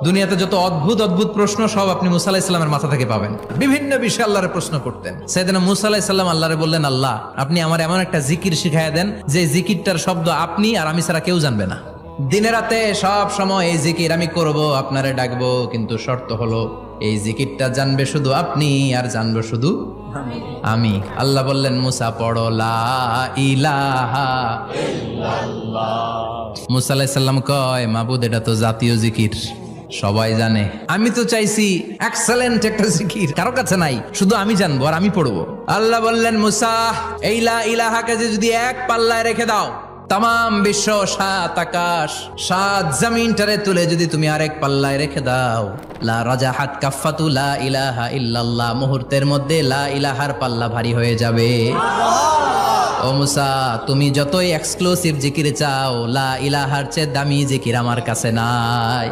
দুনিয়াতে যত অদ্ভুত অদ্ভুত প্রশ্ন সব আপনি মুসা আলাহিস সাল্লামের মাথা থেকে পাবেন। বিভিন্ন বিষয়ে আল্লাহরে প্রশ্ন করতেন। সাইয়েদনা মুসা আলাহিস সাল্লাম আল্লাহরে বললেন, আল্লাহ আপনি আমার এমন একটা জিকির শিখাইয়া দেন যে জিকিরটার শব্দ আপনি আর আমি ছাড়া কেউ জানবে না। দিনে রাতে সব সময় এই জিকির আমি করব, আপনারে ডাকবো, কিন্তু শর্ত হলো এই জিকিরটা জানবে শুধু আপনি আর জানবো শুধু আমি। আল্লাহ বললেন, মুসা পড়ো লা ইলাহা ইল্লাল্লাহ। মুসা আলাইহিস সালাম কয়, মাবুদ এটা তো জাতীয় জিকির, সবাই জানে। আমি তো চাইছি এক্সেলেন্ট একটা জিকির, কারো কাছে নাই, শুধু আমি জানবো আর আমি পড়বো। আল্লাহ বললেন, মুসা এই লা ইলাহাকে যদি এক পাল্লায় রেখে দাও, তাম বিশ্ব, 7 আকাশ 7 জমিনটারে তুলে যদি তুমি আরেক পাল্লায় রেখে দাও, লা রাজাহাত কাফাতু লা ইলাহা ইল্লাল্লাহ, মুহূর্তের মধ্যে লা ইলাহার পাল্লা ভারী হয়ে যাবে। ও মুসা, তুমি যতই এক্সক্লুসিভ জিকির চাও, লা ইলাহার চেয়ে দামি জিকির আমার কাছে নাই।